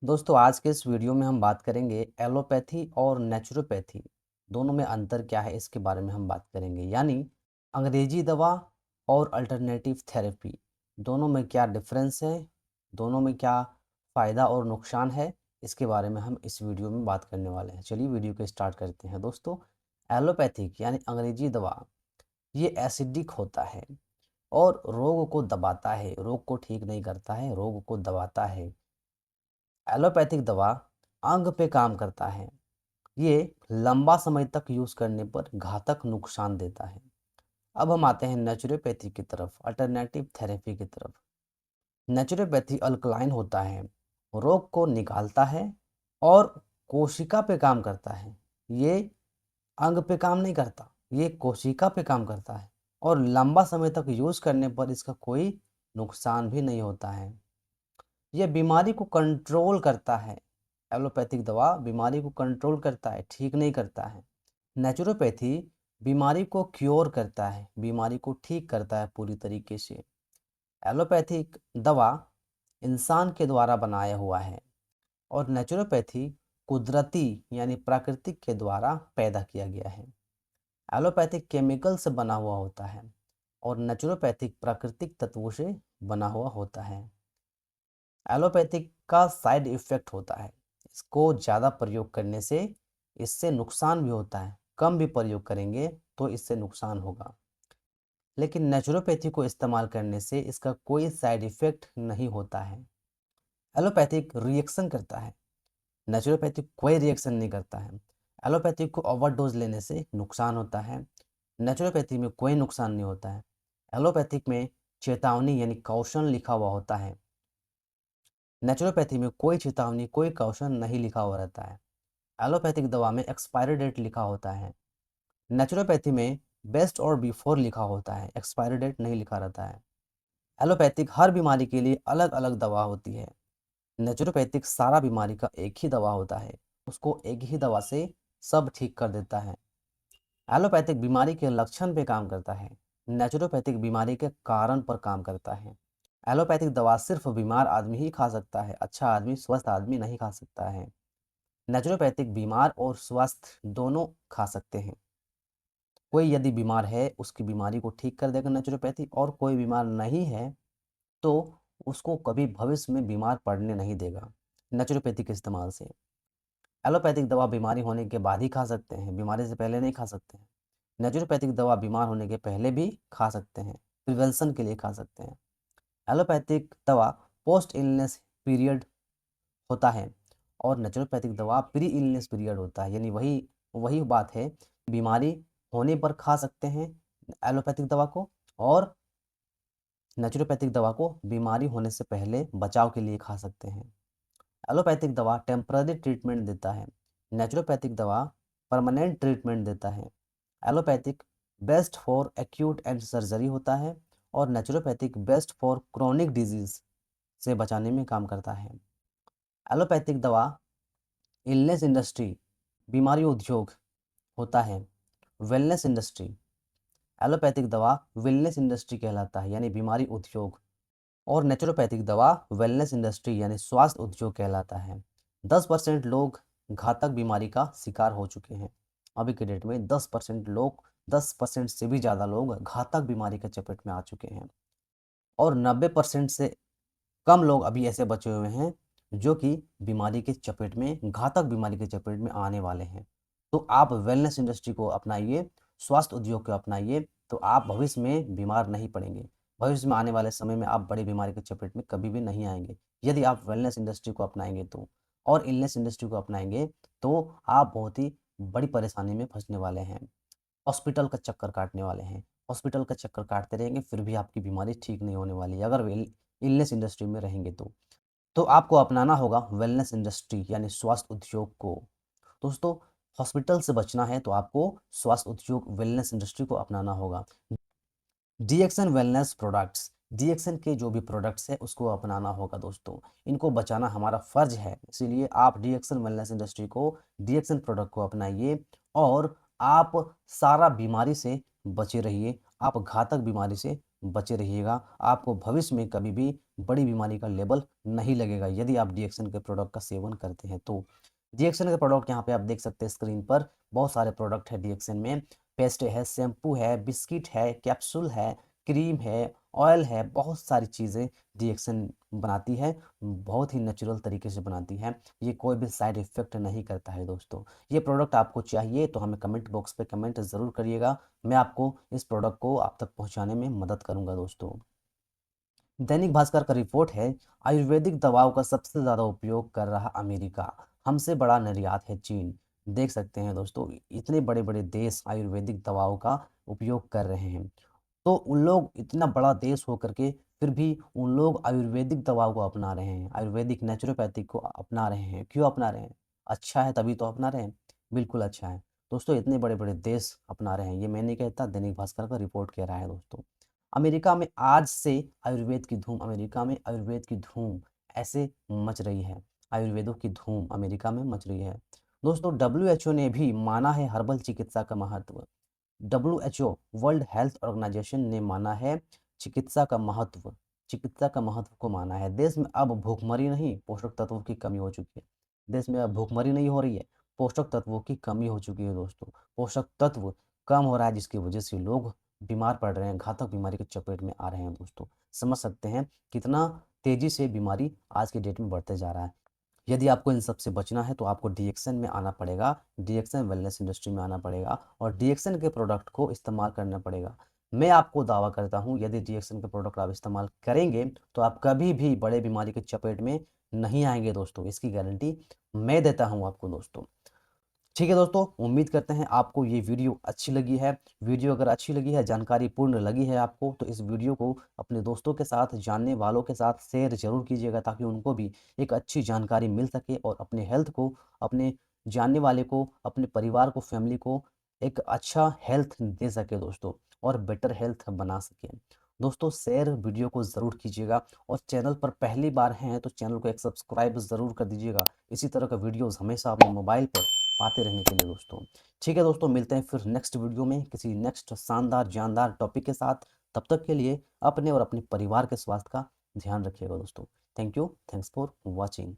दोस्तों आज के इस वीडियो में हम बात करेंगे एलोपैथी और नेचुरोपैथी दोनों में अंतर क्या है इसके बारे में हम बात करेंगे। यानी अंग्रेजी दवा और अल्टरनेटिव थेरेपी दोनों में क्या डिफरेंस है, दोनों में क्या फ़ायदा और नुकसान है, इसके बारे में हम इस वीडियो में बात करने वाले हैं। चलिए वीडियो को स्टार्ट करते हैं। दोस्तों एलोपैथिक यानी अंग्रेजी दवा ये एसिडिक होता है और रोग को दबाता है, रोग को ठीक नहीं करता है, रोग को दबाता है। एलोपैथिक दवा अंग पे काम करता है। ये लंबा समय तक यूज़ करने पर घातक नुकसान देता है। अब हम आते हैं नेचुरोपैथी की तरफ, अल्टरनेटिव थेरेपी की तरफ। नेचुरोपैथी अल्कलाइन होता है, रोग को निकालता है और कोशिका पे काम करता है। ये अंग पे काम नहीं करता, ये कोशिका पे काम करता है और लंबा समय तक यूज़ करने पर इसका कोई नुकसान भी नहीं होता है। ये बीमारी को कंट्रोल करता है। एलोपैथिक दवा बीमारी को कंट्रोल करता है, ठीक नहीं करता है। नेचुरोपैथी बीमारी को क्योर करता है, बीमारी को ठीक करता है पूरी तरीके से। एलोपैथिक दवा इंसान के द्वारा बनाया हुआ है और नेचुरोपैथी कुदरती यानी प्राकृतिक के द्वारा पैदा किया गया है। एलोपैथिक केमिकल से बना हुआ होता है और नेचुरोपैथिक प्राकृतिक तत्वों से बना हुआ होता है। एलोपैथिक का साइड इफ़ेक्ट होता है। इसको ज़्यादा प्रयोग करने से इससे नुकसान भी होता है, कम भी प्रयोग करेंगे तो इससे नुकसान होगा। लेकिन नेचुरोपैथी को इस्तेमाल करने से इसका कोई साइड इफ़ेक्ट नहीं होता है। एलोपैथिक रिएक्शन करता है, नेचुरोपैथिक कोई रिएक्शन नहीं करता है। एलोपैथिक को ओवरडोज लेने से नुकसान होता है, नेचुरोपैथी में कोई नुकसान नहीं होता है। एलोपैथिक में चेतावनी यानी कॉशन लिखा हुआ होता है, नेचुरोपैथी में कोई चेतावनी कोई कॉशन नहीं लिखा हुआ रहता है। एलोपैथिक दवा में एक्सपायरी डेट लिखा होता है, नेचुरोपैथी में बेस्ट और बिफोर लिखा होता है, एक्सपायरी डेट नहीं लिखा रहता है। एलोपैथिक हर बीमारी के लिए अलग अलग दवा होती है, नेचुरोपैथिक सारा बीमारी का एक ही दवा होता है, उसको एक ही दवा से सब ठीक कर देता है। एलोपैथिक बीमारी के लक्षण पे काम करता है, नेचुरोपैथिक बीमारी के कारण पर काम करता है। एलोपैथिक दवा सिर्फ बीमार आदमी ही खा सकता है, अच्छा आदमी स्वस्थ आदमी नहीं खा सकता है। नेचुरोपैथिक बीमार और स्वस्थ दोनों खा सकते हैं। कोई यदि बीमार है उसकी बीमारी को ठीक कर देगा नेचुरोपैथी, और कोई बीमार नहीं है तो उसको कभी भविष्य में बीमार पड़ने नहीं देगा नेचुरोपैथी के इस्तेमाल से। एलोपैथिक दवा बीमारी होने के बाद ही खा सकते हैं, बीमारी से पहले नहीं खा सकते हैं। नेचुरोपैथिक दवा बीमार होने के पहले भी खा सकते हैं, प्रिवेंशन के लिए खा सकते हैं। एलोपैथिक दवा पोस्ट इलनेस पीरियड होता है और नेचुरोपैथिक दवा प्री इलनेस पीरियड होता है। यानी वही वही बात है, बीमारी होने पर खा सकते हैं एलोपैथिक दवा को, और नेचुरोपैथिक दवा को बीमारी होने से पहले बचाव के लिए खा सकते हैं। एलोपैथिक दवा टेम्पररी ट्रीटमेंट देता है, नेचुरोपैथिक दवा परमानेंट ट्रीटमेंट देता है। Allopathic best for acute and surgery होता है और naturopathic best for chronic disease से बचाने में काम करता है। एलोपैथिक दवा इलनेस इंडस्ट्री बीमारी उद्योग होता है, वेलनेस इंडस्ट्री। एलोपैथिक दवा वेलनेस इंडस्ट्री कहलाता है यानी बीमारी उद्योग, और नेचुरोपैथिक दवा वेलनेस इंडस्ट्री यानी स्वास्थ्य उद्योग कहलाता है। 10% लोग घातक बीमारी का शिकार हो चुके हैं। अभी के डेट में 10% लोग, 10% से भी ज़्यादा लोग घातक बीमारी के चपेट में आ चुके हैं, और 90% से कम लोग अभी ऐसे बचे हुए हैं जो कि बीमारी के चपेट में, घातक बीमारी के चपेट में आने वाले हैं। तो आप वेलनेस इंडस्ट्री को अपनाइए, स्वास्थ्य उद्योग को अपनाइए, तो आप भविष्य में बीमार नहीं पड़ेंगे। भविष्य में आने वाले समय में आप बड़ी बीमारी के चपेट में कभी भी नहीं आएंगे यदि आप वेलनेस इंडस्ट्री को अपनाएंगे तो। और इलनेस इंडस्ट्री को अपनाएंगे तो आप बहुत ही बड़ी परेशानी में फंसने वाले हैं, हॉस्पिटल का चक्कर काटने वाले हैं। हॉस्पिटल का चक्कर काटते रहेंगे फिर भी आपकी बीमारी ठीक नहीं होने वाली है अगर इलनेस इंडस्ट्री में रहेंगे तो। आपको अपनाना होगा वेलनेस इंडस्ट्री यानी स्वास्थ्य उद्योग को। दोस्तों हॉस्पिटल से बचना है तो आपको स्वास्थ्य उद्योग वेलनेस इंडस्ट्री को अपनाना होगा। डीएक्सन वेलनेस प्रोडक्ट्स, डीएक्सन के जो भी प्रोडक्ट्स है उसको अपनाना होगा दोस्तों। इनको बचाना हमारा फर्ज है, इसीलिए आप डीएक्सन वेलनेस इंडस्ट्री को, डीएक्सन प्रोडक्ट को अपनाइए और आप सारा बीमारी से बचे रहिए। आप घातक बीमारी से बचे रहिएगा। आपको भविष्य में कभी भी बड़ी बीमारी का लेबल नहीं लगेगा यदि आप डीएक्सन के प्रोडक्ट का सेवन करते हैं तो। डीएक्सन के प्रोडक्ट यहाँ पे आप देख सकते हैं स्क्रीन पर, बहुत सारे प्रोडक्ट है डीएक्सन में। पेस्ट है, शैम्पू है, बिस्किट है, कैप्सूल है, क्रीम है, ऑयल है, बहुत सारी चीज़ें डीएक्सन बनाती है, बहुत ही नेचुरल तरीके से बनाती है। ये कोई भी साइड इफ़ेक्ट नहीं करता है दोस्तों। ये प्रोडक्ट आपको चाहिए तो हमें कमेंट बॉक्स पे कमेंट ज़रूर करिएगा। मैं आपको इस प्रोडक्ट को आप तक पहुँचाने में मदद करूँगा दोस्तों। दैनिक भास्कर का रिपोर्ट है, आयुर्वेदिक दवाओं का सबसे ज़्यादा उपयोग कर रहा अमेरिका, हमसे बड़ा निर्यात है चीन। देख सकते हैं दोस्तों, इतने बड़े-बड़े देश आयुर्वेदिक दवाओं का उपयोग कर रहे हैं। तो उन लोग इतना बड़ा देश होकर के फिर भी उन लोग आयुर्वेदिक दवाओं को अपना रहे हैं, आयुर्वेदिक नेचुरोपैथिक को अपना रहे हैं। क्यों अपना रहे हैं? अच्छा है तभी तो अपना रहे हैं। बिल्कुल अच्छा है। दोस्तों इतने बड़े-बड़े देश अपना रहे हैं, ये मैं नहीं कहता, दैनिक भास्कर का रिपोर्ट कह रहा है दोस्तों। अमेरिका में आज से आयुर्वेद की धूम, अमेरिका में आयुर्वेद की धूम ऐसे मच रही है। आयुर्वेदों की धूम अमेरिका में मच रही है। दोस्तों डब्ल्यूएचओ ने भी माना है हर्बल चिकित्सा का महत्व। डब्ल्यूएचओ वर्ल्ड हेल्थ ऑर्गेनाइजेशन ने माना है चिकित्सा का महत्व, चिकित्सा का महत्व को माना है। देश में अब भूखमरी नहीं, पोषक तत्वों की कमी हो चुकी है। देश में अब भूखमरी नहीं हो रही है, पोषक तत्वों की कमी हो चुकी है दोस्तों। पोषक तत्व कम हो रहा है जिसकी वजह से लोग बीमार पड़ रहे हैं, घातक बीमारी के चपेट में आ रहे हैं दोस्तों। समझ सकते हैं कितना तेजी से बीमारी आज के डेट में बढ़ते जा रहा है। यदि आपको इन सब से बचना है तो आपको डीएक्सन में आना पड़ेगा, डीएक्सन वेलनेस इंडस्ट्री में आना पड़ेगा और डीएक्सन के प्रोडक्ट को इस्तेमाल करना पड़ेगा। मैं आपको दावा करता हूँ यदि डीएक्सन के प्रोडक्ट आप इस्तेमाल करेंगे तो आप कभी भी बड़े बीमारी के चपेट में नहीं आएंगे दोस्तों, इसकी गारंटी मैं देता हूँ आपको दोस्तों। ठीक है दोस्तों, उम्मीद करते हैं आपको ये वीडियो अच्छी लगी है। वीडियो अगर अच्छी लगी है, जानकारी पूर्ण लगी है आपको, तो इस वीडियो को अपने दोस्तों के साथ, जानने वालों के साथ शेयर ज़रूर कीजिएगा ताकि उनको भी एक अच्छी जानकारी मिल सके और अपने हेल्थ को, अपने जानने वाले को, अपने परिवार को, फैमिली को एक अच्छा हेल्थ दे सके दोस्तों और बेटर हेल्थ बना सके। दोस्तों शेयर वीडियो को ज़रूर कीजिएगा और चैनल पर पहली बार हैं तो चैनल को एक सब्सक्राइब ज़रूर कर दीजिएगा इसी तरह का वीडियोज़ हमेशा अपने मोबाइल पर पाते रहने के लिए दोस्तों। ठीक है दोस्तों, मिलते हैं फिर नेक्स्ट वीडियो में किसी नेक्स्ट शानदार जानदार टॉपिक के साथ। तब तक के लिए अपने और अपने परिवार के स्वास्थ्य का ध्यान रखिएगा दोस्तों। Thank you, thanks for watching.